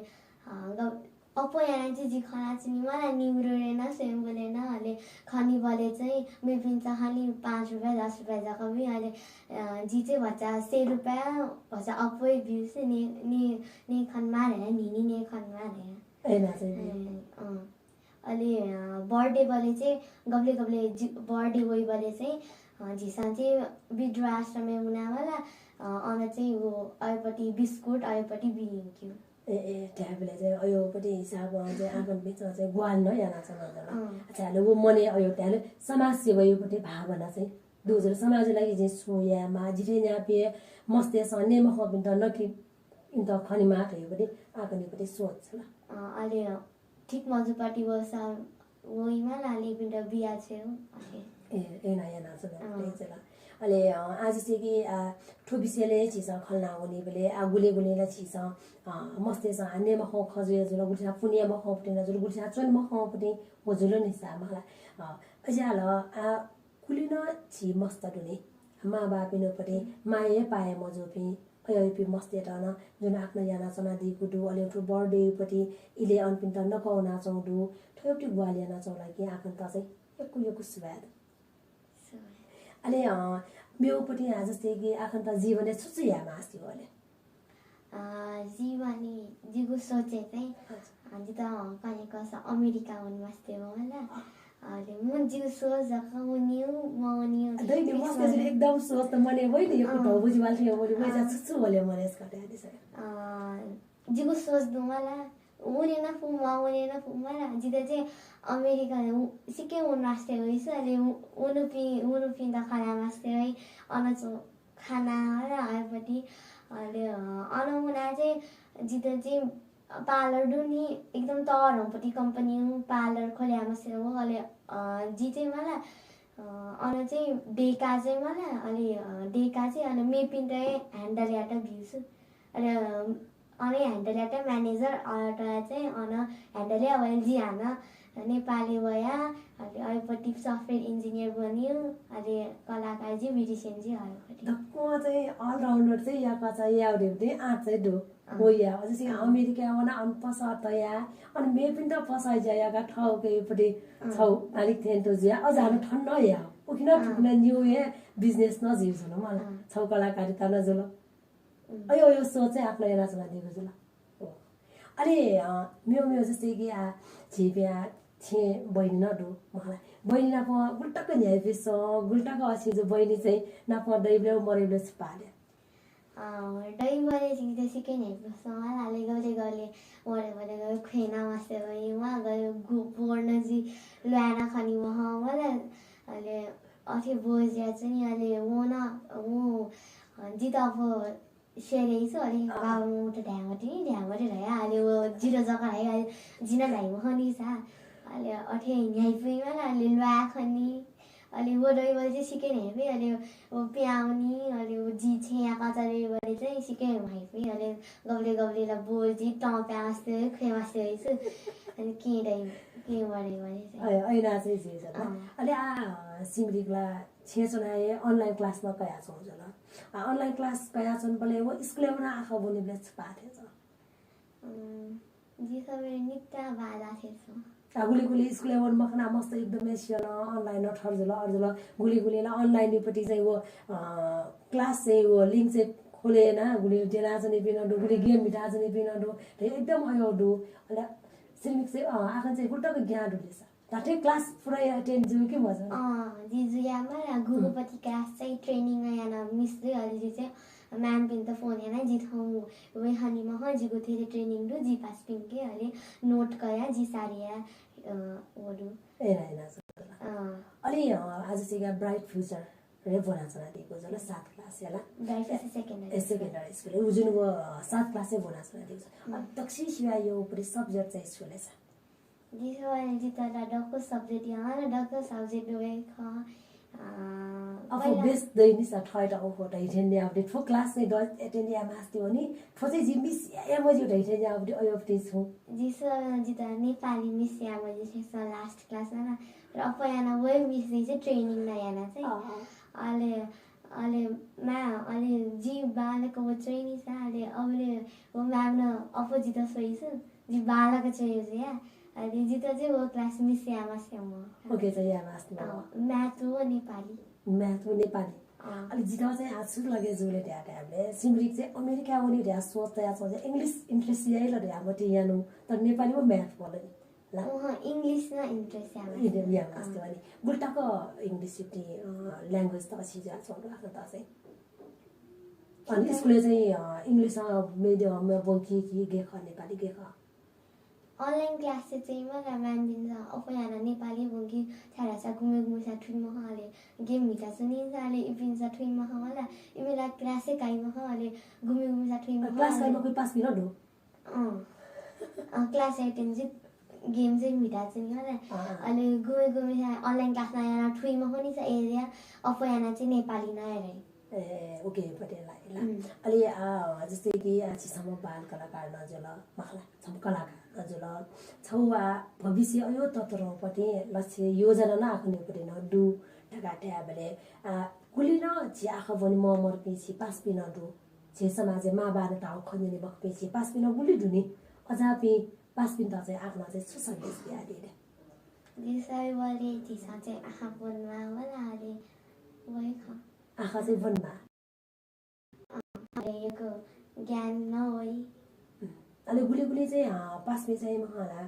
अपोयाना चाहिँ जी खना चाहिँ मलाई निउरेन स्वयं बोलेन अहिले खनी बले चाहिँ मेपिन्छ खाली 5 रुपियाँ 10 रुपियाँ जग्गा पनि अहिले जी चाहिँ भन्छ 100 रुपियाँ भन्छ अपोय भ्यू चाहिँ ने खनमा हेर निनी ने खनमा हेर अहिले बर्थडे बले चाहिँ गब्ले बर्थडे गई बले चाहिँ झिसा चाहिँ विद्रोह आश्रममा उनावाला अन चाहिँ ऊ अयोपट्टि बिस्कुट अयोपट्टि बिहिन्क्यो ए ट्याबले चाहिँ अयोपट्टि हिसाब चाहिँ आँगन बिचमा चाहिँ ग्वाल न याना छ अच्छा अहिले वो मने अयो त्यहाँले समाज सेवा योपट्टि भावना चाहिँ दोजर समाजको लागि चाहिँ सोयामा जिठे न्यापे मस्ते सन्ने मखबिन त नकि इन त खनी माट योपट्टि आँगनपट्टि सोच ल अहिले ठिक मजुपट्टि बस वहीमा लाले पिण्ड बिहा छेउ ए नयाँ नाच अहिले आज चाहिँ कि ठुबिसेले छिस खल्ना हुने बेले गुले गुलेला छिस मस्ते छ हान्नेमा खाउ खजुया जुल गुल्छा पुनियामा खाउ पटेन जुल गुल्छा चनमा खाउ पटे होजुलो निसा मलाई अझाल कुलिन छि मस्त दुने मा बापिनो पटे माये पाए मजोपी अयोपि मस्ते टन जुन आफ्नो याना चना दिएको दु अलि ठु बर्थडेपट्टि इले अनपिन्त नकाउना चौडु ठोपटी ग्वालिया नचौला कि आफन त चाहिँ यो सुबाद अहिले मेउपट्टि आज जस्तै कि आफन त जीवनले छुच्चु यामा आस्ति होले जीवनी जिगु सोचे चाहिँ हामी त कनेको अमेरिका हुन मस्ते हो हैन अहिले म जिगु सोच जकाउनिउ मनिउ दैले मस्ते एकदम सोच त मने होइ नि यो कुटो बुझिवाल थियो बोली वइ जा छुच्चु होले मने यसका दिस जिगु सोच दु मला उनी न फु माउने न फु मला जिदा चाहिँ अमेरिका सिक्कै उन राष्ट्र होइस अहिले उनुपि द खाना मास्ते है अनचो खाना र आएपछि अहिले अनमुना चाहिँ जिदा चाहिँ पार्लर दुनी एकदम तरपट्टि कम्पनी पार्लर खोल्या मास्ते हो अहिले जी चाहिँ मलाई अन चाहिँ डेका चाहिँ मलाई अलि डेका चाहिँ अनि मेपिन त ह्यान्डल याटा भ्युस अहिले अनि ह्यान्डल याटा म्यानेजर अटा चाहिँ अन ह्यान्डल अब एलजी हाना नेपाली भया अनि अहिलेपट्टि सफ्टवेयर इन्जिनियर बन्यो अनि कलाकार चाहिँ ब्युटिसियन चाहिँ अहिलेपट्टि धक्क चाहिँ अलराउन्डर चाहिँ यहाँ चाहिँ याउरे पनि आठ चाहिँ दो हो या जस्तै अमेरिका वाला अन पसा त या अनि मे पनि त पसाइ जाया का ठाउँ केपटि छौ अलिक थेन त ज्या अझ हानु ठन्न या उकिन ठुक्न न्यू या बिजनेस न जिउ छ न मलाई छौ कलाकारिता न जुल अयो यो सोच चाहिँ आफ्नो रचना दिएको जुल अरे म्यो जस्तै कि झिप्या छे बहिनी न दो मलाई बहिनी नाप गुल्टाको न्याय पिस गुल्टाको अछि जो बहिनी चाहिँ नाप दैब्ले मरेब्ले पाले डै बरे चाहिँ सिकै नै हाले गले गले मरे गयो खेना मासे भयो उहाँ गयो बोर्न जी ल्याना खानी वहाँ मलाई अहिले अथे बोज्या चाहिँ अहिले वो न वो जित अब सेरेछ अनि गाउँ त ढ्याङटी रह्यो अहिले वो जिरो जग्गा रह्यो अहिले जिना ढाइमा खनी छ अहिले अठे न्याय पनि अहिले ल्या खनी अहिले वो डै बरे चाहिँ सिकै नै पनि अहिले वो प्याउनी अहिले वो जी छेया कचारे बरे चाहिँ सिकै भइ पनि अहिले गब्ले गब्लेला बोल्जी ट प्यास्ते खेमास्ते रहेछ अनि के मरे भने ऐना चाहिँ जे छ अहिले सिमरिकला छेचनाए अनलाइन क्लासमा कया छौ जला अनलाइन क्लास कया छन् बले वो स्कुलमा आखा बोले ब्लेच पाथे छ जी सबै नित्य बाधा छ गुली स्कुलमा मखना मस्त एकदमै सियल अनलाइन ठर्जला अर्जला गुलीला अनलाइन पटी चाहिँ वो क्लास चाहिँ वो लिंक चाहिँ खोलेन गुली डेना चाहिँ बिनडु गुली गेम बिटा चाहिँ बिनडु एकदम अयो दु अले सिमिक चाहिँ आखन चाहिँ गुल्टाको ज्ञान हुलेछ ताटे क्लास पुरै अटेन्ड जु के मजा जिजुयामा गुरुपति क्लास चाहिँ ट्रेनिङ याना मिस दुई अलि चाहिँ म्याम पिन त फोन याना जी ठाउँ वे हनीमा ह जिगो थिए ट्रेनिङ दु जी पास पिन के अलि नोट कया जी सारिया ओडु एना अलि आज चाहिँ ब्राइट फ्युचर रे बना चला दिएको जला 7 क्लास याला ब्राइट सेकेन्डरी स्कुल उजुन वो 7 क्लास बना चला दिएको छ दक्षिण शिवा यो पुरै सब्जेक्ट चाहिँ स्कुल छ जिसो अहिले जितला डक्को सब्जेक्ट यहाँ र डक्को सब्जेक्ट वे ख अब बेस दैनि स ठैट au फोटो इटेन्डे अपडेट फो क्लास नै द एटेन्डे मास्ति हो नि फो चाहिँ जि मिस या मजु इटेन्डे अपडेट अयो अपडेट छु जिसो जिता नेपाली मिस या मजु छ लास्ट क्लास न र अपयाना वे मिस चाहिँ ट्रेनिङ न याना चाहिँ ale जी बालको वो ट्रेनिङ छ ale अबले वो म्याम न अपोजिट सहिस जी बालको चाहिँ या अहिले जिता चाहिँ वो क्लास मिस यामा स्याम ओके चाहिँ यामा अस्ति म्याथ हो नेपाली अलि जिता चाहिँ आज सुरु लगे जुले ड्याटा हामीले सिमरिक चाहिँ अमेरिका ओनी ड्या सोच्दै छ इंग्लिश इन्ट्रेस्ट याइल ड्याबटी यानु तर नेपाली वो म्याथ बोले ला इंग्लिश न इन्ट्रेस्ट यामा अस्ति अनि गुल्टाको इंग्लिश सिटी ल्याङ्ग्वेज त अछि जा छ आफ्नो त चाहिँ अनि स्कुलले चाहिँ इंग्लिश मिडियममा बोल्की कि गेख नेपाली गेख अनलाइन क्लास चाहिँ मलाई म्याम दिन्छ अपयाना नेपाली बोंकी छाडा गुमे सा ठुइमा हाले गेम मिटा सुनिन्छ हाले इपिन सा ठुइमा होला इमेला क्लास काइमा हाले गुमे सा ठुइमा क्लास काइमा कोही पास मिनट हो क्लास एटेन्ड चाहिँ गेम चाहिँ मिटा चाहिँ होला अनि गुमे सा अनलाइन क्लास नयाँ ठुइमा पनि छ एरिया अपयाना चाहिँ नेपाली नआइरै ओके पटेला अलि जस्तै कि आछिसम्म बाल कलाकार नजुल मखला छम कलाकार नजुल छौवा भविष्य अयो ततरपटि लक्ष्य योजना न आखनेपटि न दु टकाट्या बेले कुली न चिया खबनि म मर्पिछि पास पिन दु छे समाज मा बार टाउ खन्ने बक्पेछि पास पिन गुली दुनी अझापि पास पिन त चाहिँ आफ्नो चाहिँ सुसन्देश दिया दिए दिसै वाले दिसा चाहिँ आखा बनमा होला आले वही ख आखा चाहिँ बनमा अरेको ज्ञान नहोइ अनि गुली चाहिँ पासमे चाहिँ मलाई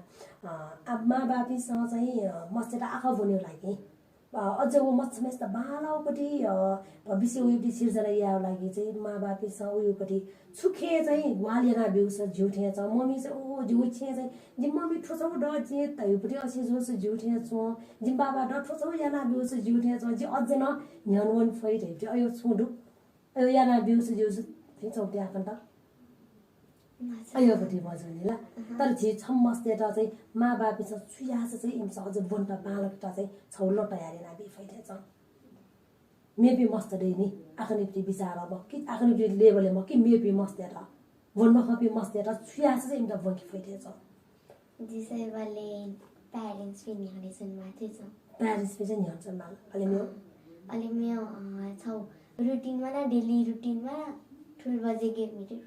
अब मा बाबीसँग चाहिँ मस्तेटा आँखा बन्यो लागि अझ वो मस्मेस त बालाउपट्टि भविष्य उयोपट्टि सिर्जना या लागि चाहिँ मा बाबीसँग उयोपट्टि छुखे चाहिँ ग्वालियना बिउस झुठे छ मम्मी चाहिँ ओ झुठे चाहिँ जिम मम्मी ठोसौ ड जे तयुपट्टि असि जोस झुठे छ जिम बाबा ड ठोसौ याना बिउस झुठे छ जे अझ न न्यानवन फैट हेप्छ अयो छोडु अयो याना बिउस जोस थिचौ त्यहाँ त अयोपट्टि मजुनीला तर जे छम्मस्तेटा चाहिँ मा बाबीसँग छुयास चाहिँ इम्स अझ बन्टा बालकटा चाहिँ छौलो तयारी नाबी फैटेछ मेबी मस्त देनी आखनिपति विचार अब कि आखनिपति लेभलले म कि मेबी मस्तेटा वनमा खपी मस्तेटा छुयास चाहिँ इम्स बन्की फैटेछ जिसै वाले प्यारेन्ट्स पनि हनेछन् माथि छ प्यारेन्ट्स पनि निहन्छन् माल अलि मेरो छौ रुटिनमा न डेली रुटिनमा ठुल बजे गेट मिटिङ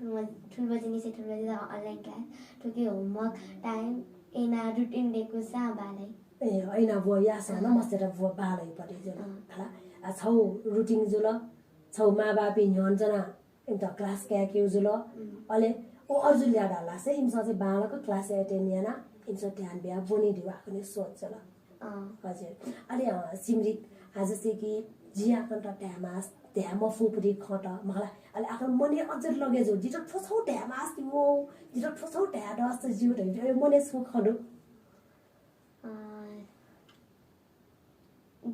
ठुल बजे निसे ठुल बजे अनलाइन क्लास ठुके होमवर्क टाइम एना रुटिन डेको सा बालाई ए हैन बुवा यासा न मस्तेर बुवा बालै परे जला खला छौ रुटिन जुल छौ मा बापी निहन्छना इंत क्लास क्या के जुल अले ओ अर्जुन ल्याडा लासे इमसा चाहिँ बालको क्लास एटेन्ड याना इमसा ध्यान बिया बोनी दिवा पनि सोच ल हजुर अले सिमरिक आज चाहिँ कि जिया कन्ट ट्यामास ट्याम फुपुरी खट मलाई अले आफन मने अझर लगे जो जिट ठोछौ ट्यामास तिमो जिट ठोछौ ट्याडस जिउ दै मने सु खडु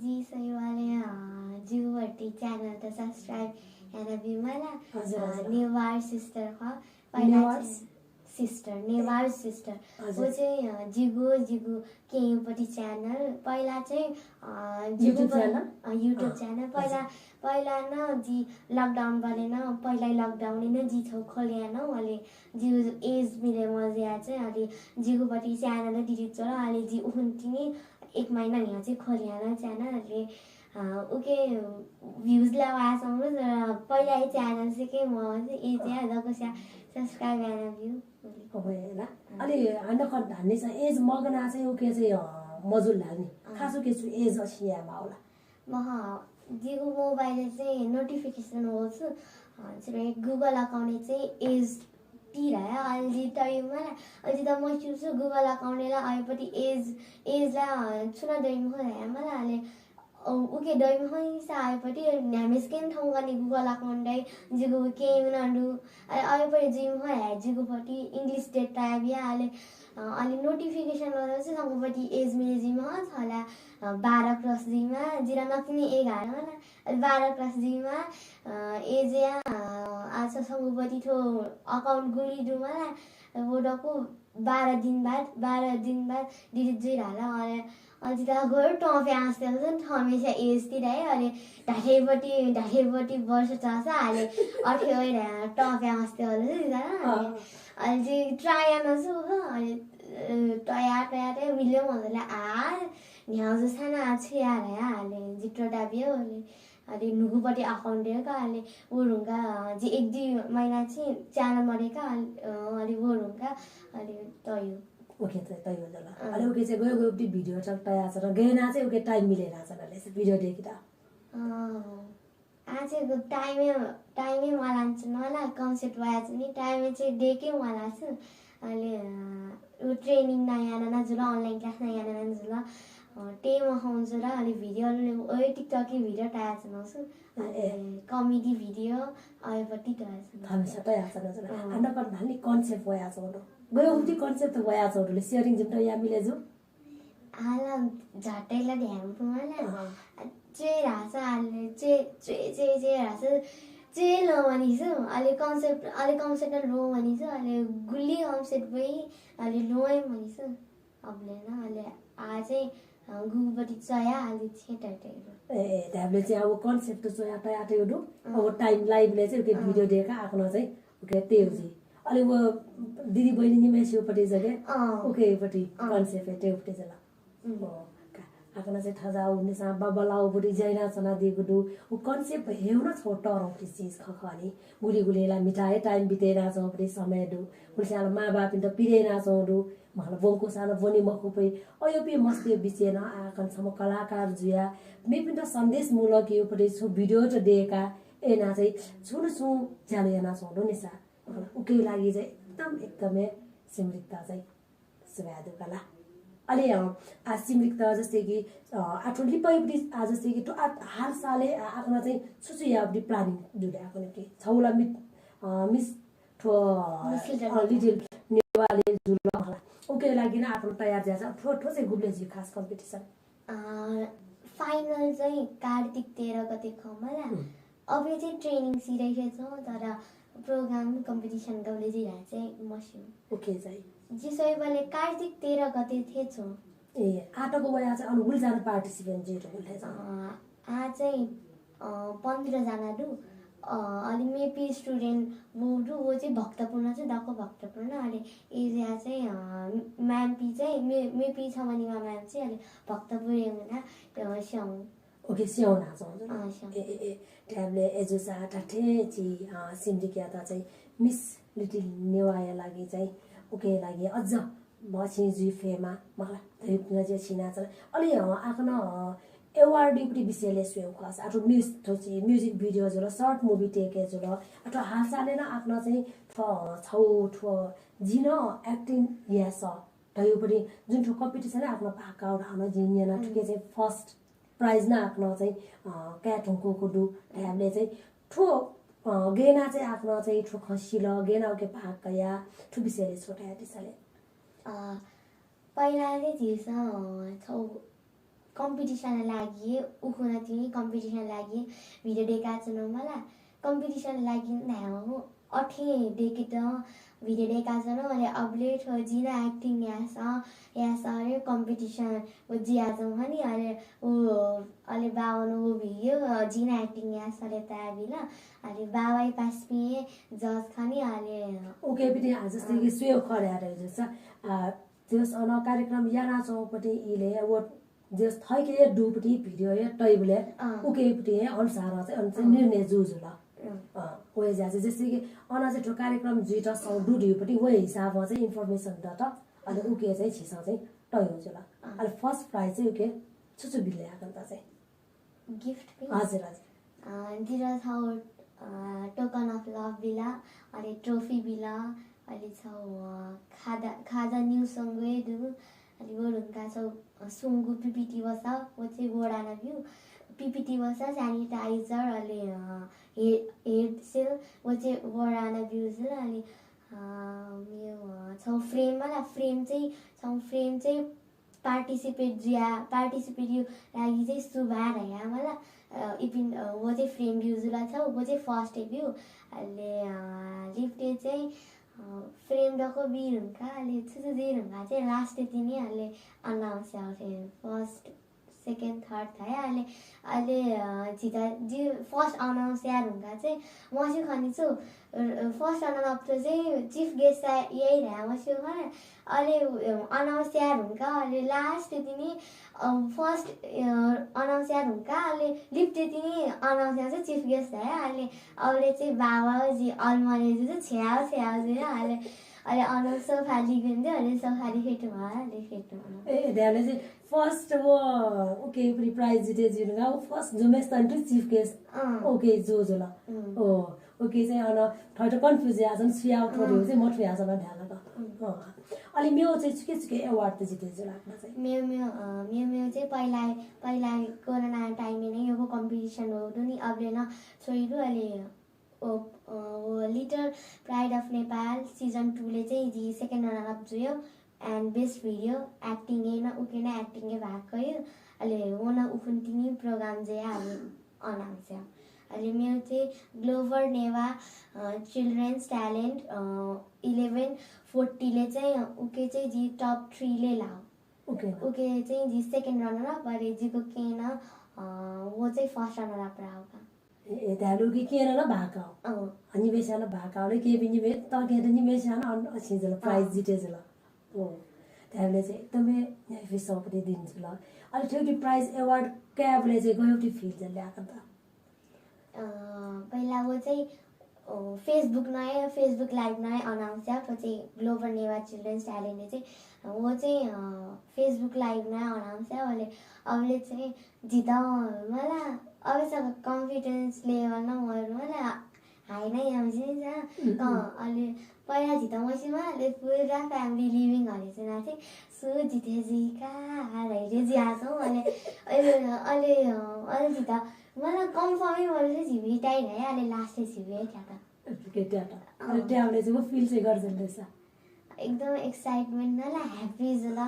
जी सही वाले जीवटी चैनल त सब्सक्राइब याना बिमला नेवार सिस्टर ख पहिला नेवार सिस्टर वो चाहिँ जिगु केयुपटी च्यानल पहिला चाहिँ युट्युब च्यानल पहिला न जी लकडाउन गरेन पहिला लकडाउन न जी छौ खोल्यान अलि जिउ एज मिले मज्या चाहिँ अलि जिगुपटी च्यानल डिलिट छ अलि जी उहुन्टिनी 1 महिना यहाँ चाहिँ खोल्यान च्यानल अलि ओके भ्यूज लगाएछौँ र पहिला च्यानल चाहिँ के म चाहिँ ए चाहिँ दको सब्सक्राइब गर्न भ्यू अब हैन अलि हान्ड कन्ट हान्ने चाहिँ एज मगना चाहिँ ओके चाहिँ मजुल हाल्ने खासो के छु एज असियामा होला म जिगु मोबाइल चाहिँ नोटिफिकेसन होस् चाहिँ गुगल अकाउन्ट चाहिँ एज टिरा अलि टाइममा अलि त म छु गुगल अकाउन्टलाई आएपछि एजलाई छुना दैम हो मलाई अलि ओके दैम हो आएपछि न्यामेस्केन ठाउँ गर्ने गुगल अकाउन्टै जिगु के उनीहरू आएपछि जिम हो जिगुपट्टि इङ्ग्लिस डेट टाइबिया अलि नोटिफिकेसन गरेर चाहिँ सँगपट्टि एज मिले जिमा छला 12 क्रस जिमा जिरा नकिने 11 12 क्रस जिमा एज या आज सँगपट्टि थो अकाउन्ट गुली दुमा वोडको 12 दिन बाद डिलिट जिराला अलि त गयो टफे आस्ते हुन्छ हमेसा एज तिर है अलि ढाकेपट्टि वर्ष चास अलि अठ्याइ टफे आस्ते होला अलि ट्राई नसु अलि टया मिल्यो भन्दा यहाँ जस्तो न छु यार अलि जिट्रो डाबियो अलि नुगुपट्टि अकाउन्ट दिएका अलि उरुङ्गा जी 1-2 महिना चाहिँ च्यानल मरेका अलि उरुङ्गा अलि तयो ओके चाहिँ तयो जला अलि ओके चाहिँ गयो भिडियो चाहिँ तयार छ र गएना चाहिँ ओके टाइम मिलेर छ नले भिडियो देखि त आज टाइमै मलाई नला कन्सेप्ट भए छ नि टाइमै चाहिँ डेकै मलाई छ अलि ट्रेनिङ नयाँ नजुल अनलाइन क्लास नयाँ नजुल टेम आउँछ र अलि भिडियो टिकटकी भिडियो तयार छ नसु कमेडी भिडियो आएपछि तयार छ हमेसा तयार छ नजुल अन्ड कन भन्ने कन्सेप्ट भया छ न गयो उति कन्सेप्ट भया छ उले शेयरिङ जिम त या मिले जो आला झट्टैला ध्यान पुमाला चाहिँ रासा अलि चाहिँ रासा चाहिँ लो भनिसु अलि कन्सेप्ट लो भनिसु अलि गुल्ली कन्सेप्ट भई अलि लोै भनिसु अबले न अलि आजै गुगुपट्टि चया अलि छेटाटे ए ध्याबले चाहिँ अब कन्सेप्ट चया तयाटे उडु अब टाइम लाइभले चाहिँ ओके भिडियो दिएका आफ्नो चाहिँ ओके तेउजी अलि वो दिदी बहिनी नि मेसियोपट्टि जगे ओके पट्टि कन्सेप्ट तेउपट्टि जला आकना चाहिँ ठजा उन्ने सा बबलाउ बुढी जैना चना दिगुडु उ कन्सेप्ट हेउन छोटो रौटी चीज खखनी गुलीला मिठाई टाइम बितेना छ बढी समय दु पुलिसाले मा बाप त पिरेना छौडु मलाई बोंको सानो बोनी मखु पै अयो पे मस्ते बिचेन आकन सम कलाकार जुया मे पनि त सन्देश मूलक यो पटे छु भिडियो त देका एना चाहिँ छुनु छु जालेना छौडु निसा उके लागि चाहिँ एकदमै सिमरिकता चाहिँ सुवादु कला अलि सिमरिक त जस्तै कि आठो लिपाइपट्टि आज जस्तै कि हर साले आफ्नो चाहिँ छुछु यापट्टि प्लानिङ जुड्याएको के छौला मिस लिटिल नेवाले जुल ओके लागि न आफ्नो तयार ज्या छ ठो चाहिँ गुब्ले जी खास कम्पिटिसन फाइनल चाहिँ कार्तिक 13 गते खमला अब चाहिँ ट्रेनिङ सिराइरहेको छ तर प्रोग्राम कम्पिटिसन गब्ले जी चाहिँ मस्यु ओके चाहिँ जिसै बले कार्तिक 13 गते थिएछ ए आटोको वया चाहिँ अनुगुल जान पार्टिसिपेन्ट जे रोले छ आ चाहिँ 15 जना दु अलि मेपी स्टुडेन्ट वो चाहिँ भक्तपुरमा चाहिँ दक्क भक्तपुर न अलि एरिया चाहिँ म्याम्पी चाहिँ मेपी छ भने म्याम चाहिँ अलि भक्तपुर हुना स्याउ ओके स्याउ नाच ए ट्याबले एजुसा टाठे ची सिमडिकिया त चाहिँ मिस लिटिल नेवाया लागि चाहिँ ओके लागि अझ बछि जुफेमा मलाई चाहिँ छिना छ अलि आफ्नो एवार्ड डिप्टी विषयले स्वयं खास आटो म्युजिक भिडियो जो सर्ट मुभी टेके जो आटो हालसाले न आफ्नो चाहिँ छौ जिन एक्टिङ यास तयो पनि जुन ठो कम्पिटिसन आफ्नो भाका उठाउन जिनियन ठुके चाहिँ फर्स्ट प्राइज न आफ्नो चाहिँ क्याटोको कुडु हामीले चाहिँ ठो गेना चाहिँ आफ्नो चाहिँ ठो खसिल गेना के भाका या ठु विषयले छोटा त्यसले पहिला चाहिँ थिएछ छौ कम्पिटिसन लागि उखुना थिए कम्पिटिसन लागि भिडियो देखाएको छ मलाई कम्पिटिसन लागि हो अठे देखे त भिडियो देखाएको छ मैले अपडेट हो जिन एक्टिङ यास अरे कम्पिटिसन वो जियाजौ हनी अरे वो अले बावन वो भिडियो जिन एक्टिङ यास अरे ताबिला अरे बाबाई पास पिए जज खानी अले ओके पनि आज जस्तै स्वे खरे आरे जस त्यस अन कार्यक्रम याना चौपटी इले वो जस थैके डुपटी भिडियो या टैबले उकेपटी अनुसार चाहिँ अनि निर्णय जुजुला ओए जासे जस्तै कि अन चाहिँ ठो कार्यक्रम जुइटा सौ डुडियोपटी वो हिसाबमा चाहिँ इन्फर्मेसन दत अनि उके चाहिँ छिसा चाहिँ टयो जुला अनि फर्स्ट प्राइज चाहिँ उके छुचु बिले आकन्ता चाहिँ गिफ्ट पनि हजुर हजुर दिरा थाउ टोकन अफ लभ बिला अनि ट्रोफी बिला अलि छौ खाजा न्यू सँगै दु अलि वरुनका छौ सुंगु पीपीटी वसा वो चाहिँ गोडाना भ्यू पीपीटी वसा सैनिटाइजर अलि हेड सेल वो चाहिँ गोडाना भ्यू छ अलि यो छौ फ्रेम वाला फ्रेम चाहिँ पार्टिसिपेट यो लागि चाहिँ सुभा रह्या मलाई इपिन वो चाहिँ फ्रेम भ्यूजुला छ वो चाहिँ फर्स्ट भ्यू अलि लिफ्टे चाहिँ फ्रेम डको बिरुनका अलि छुचु जिरुनका चाहिँ लास्ट तिनी अलि अनाउन्स आउँथे फर्स्ट सेकेन्ड थर्ड थाहा अहिले झिटा जी फर्स्ट अनाउन्स यार हुँदा चाहिँ मसिउ खनि छु फर्स्ट अनाउन्स चाहिँ चिफ गेस्ट यही रह्या मसिउ खने अहिले अनाउन्स यार हुँदा अहिले लास्ट तिनी फर्स्ट अनाउन्स यार हुँदा अहिले लिफ्ट तिनी अनाउन्स यार चाहिँ चिफ गेस्ट रह्या अहिले अहिले चाहिँ बाबा जी अलमरे चाहिँ छ्याउ चाहिँ अहिले अहिले अनाउन्स सोफाली गन्थ्यो अहिले सोफाली फेटो भयो अहिले फेटो ए ध्यानले चाहिँ फर्स्ट वो ओके प्री प्राइज जिते जिनुगा फर्स्ट जुमेस तन्टु चीफ गेस्ट ओके जो जोला ओ ओके चाहिँ अन थर्ड कन्फ्युज याजन सिया थोरै चाहिँ मठु याजन ध्यान त अलि मेरो चाहिँ छुके अवार्ड त जिते जो लाग्न चाहिँ मेरो चाहिँ पहिला कोरोना टाइममा नै यो कम्पिटिसन हो नि अबले न छोइरु अहिले little pride of Nepal season 2 ले चाहिँ जी सेकेन्ड रनर अप जुयो एन्ड बेस्ट भिडियो एक्टिङ न उकेन एक्टिङ भएको अहिले हो न उखुन्टिनी प्रोग्राम चाहिँ हामी अनाउन्स अहिले मेरो चाहिँ ग्लोबल नेवा चिल्ड्रेन्स ट्यालेन्ट 1140 ले चाहिँ उके चाहिँ जी टप 3 ले लाओ उके चाहिँ जी सेकेन्ड रनर अप अरे जीको केन वो चाहिँ फर्स्ट रनर अप राउका ए ध्यालु कि केन न भाका अनि बेसाना भाका ले के बिनि बे त के नि बेसाना अनि जल प्राइज जिते जल ओ ध्यालले चाहिँ एकदमै फिसपति दिन्छ ल अनि त्यो प्राइज अवार्ड क्याबले चाहिँ गयोटी फिल जले आकन त पहिला वो चाहिँ फेसबुक लाइभ नयाँ अनाउन्स या चाहिँ ग्लोबल नेवा चिल्ड्रेन्स ट्यालेन्टले चाहिँ वो चाहिँ फेसबुक लाइभ नयाँ अनाउन्स या अबले चाहिँ जिता मलाई अबसँग कन्फिडेन्स लेभल न मलाई हाई नै आउँछ नि अहिले पहिला जिता मसिमा अहिले पुरा फ्यामिली लिभिङहरू चाहिँ थिएँ सो जितेजीका हारेर जियाछौँ अहिले जिता मलाई कन्फर्मै मैले चाहिँ झिबिटाइ है अहिले लास्ट चाहिँ झिबे ट्याबले चाहिँ फिल चाहिँ गर्छ रहेछ एकदम एक्साइटमेन्ट न ह्याप्पी जला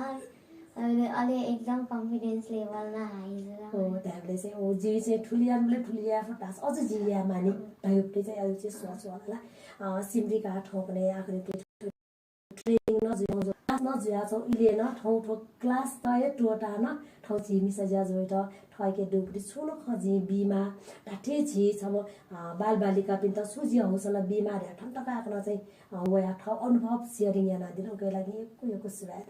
अहिले एकदम कन्फिडेन्स लेभल न हाई जला हो ट्याबले चाहिँ ओ जी चाहिँ ठुलिया फटास अझ जिया माने भयोपले चाहिँ अहिले चाहिँ सोच होला सिमरी काठ ठोक्ने आखिर ट्रेनिङ न न ज्याछौ इलेन ठाउँ ठो क्लास तय टोटा न ठाउँ झी मिसा ज्याजोइट ठयके डुबडी छुनो खजी बिमा ढाटे झी छम बालबालिका पिन त सुजी हौसला बिमार ठन्टका आक्न चाहिँ वया ठ अनुभव शेयरिङ याना दिन उकै लागि कुयोको सुवाद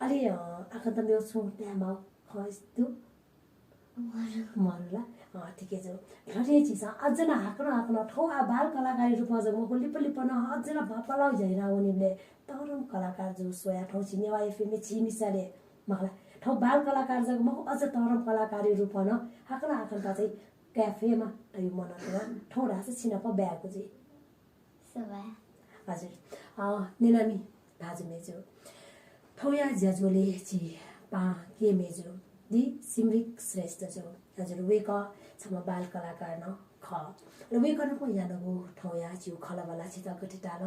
अलि आखन त मेरो छु त्यहाँ खस्तु मरुला ठिकै छ घरे चिज अझ न हाक्न ठाउँ बाल कलाकारी रूपमा जब म लिपन अझ न भपलाउ झैरा उनीले तरम कलाकार जो सोया ठाउँ नेवा एफएम झी मिसाले मलाई ठाउँ बाल कलाकार जब म अझ तरम कलाकारी रूपमा हाक्न त चाहिँ क्याफेमा यो मनतिर ठाउँ रास छिनप ब्याएको चाहिँ हजुर निलामी भाजु मेजो ठौया ज्याजोले छि पा के मेजो दि सिमरिक श्रेष्ठ जो हजुर वेक छम बाल कलाकार न ख र वेक न को यानको ठौया छु खलावाला छिता कटिटाल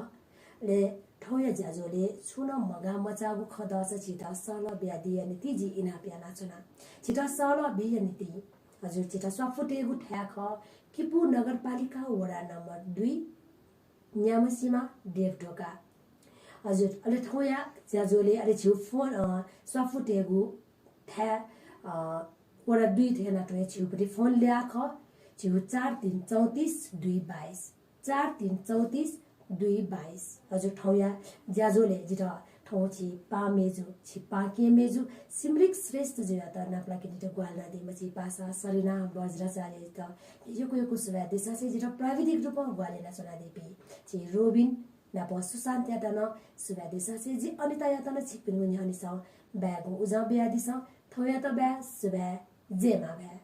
ले ठौया ज्याजोले छुन मगा मचागु खदस छिता सल ब्यादी अनि तिजी इना प्याना चुना छिता सल बि अनि ति हजुर छिता सफुटेगु ठ्याख किपु नगरपालिका वडा नम्बर 2 न्यामसीमा देवढोका हजुर अलि ठौया ज्याजोले अलि छिउ फोन सफुटेगु थ्या वडा 2 थिएन टोय छिउपटी फोन ल्याख छिउ 4334 222 4334 हजुर ठौया ज्याजोले जित ठौ छि पामेजु छि पाके मेजु सिमरिक श्रेष्ठ जो त नाप्ला के दित ग्वालना दिमा छि पासा सरिना वज्राचार्य त यो सुवा देशा से जित प्राविधिक रूपमा ग्वालेला सुना देपी छि रोबिन ना पशु शान्ति यातन सुवा देशा से जी अनिता यातन छिपिन मुनि हनिस ब्यागु उजा ब्यादिस थोया त ब्या सुवा जेमा ब्या